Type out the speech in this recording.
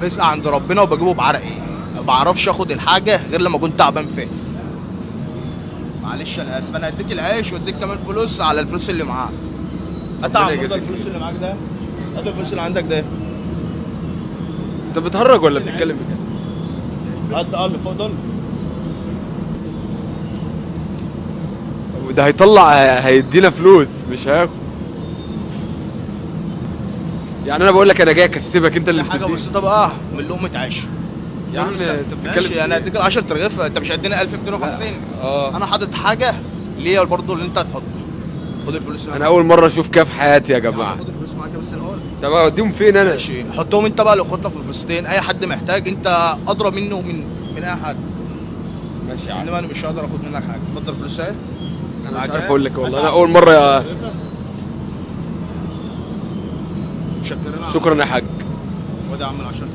رزق عند ربنا وبجيبه بعرقي. ما بعرفش اخد الحاجه غير لما اكون تعبان فيها. معلش انا اسف، انا هديك العيش واديك كمان فلوس على الفلوس اللي معاك. هات يا عم، يجازيك. ده الفلوس اللي معاك ده. هات الفلوس اللي عندك ده. انت بتهرج ولا بتتكلم بجد؟ هات اللي فوق دول. وده هيطلع هيدينا فلوس مش هياخد. يعني انا بقول لك انا جاي اكسبك انت اللي دي حاجه بتديني. بسيطه بقى من لقمه عيش. يا عم انت بتتكلم ماشي، انا هديك ال 10 رغيف، انت مش هتديني 1250. اه انا حاطط حاجه ليا برضه اللي انت هتحطه. خد الفلوس اللي انا معاك. اول مره اشوف كده في حياتي يا يا عم جماعه. خد الفلوس معاك بس الاول. طب اوديهم فين انا؟ ماشي، حطهم انت بقى لاخواتنا في الفلوسين، اي حد محتاج انت ادرى منه من اي حد. ماشي يا عم. انما انا مش هقدر اخد منك حاجه. اتفضل فلوس اهي. انا مش عارف اقول لك والله، انا اول مره. شكرا. شكرا يا حاج. وده يا عم ال 10.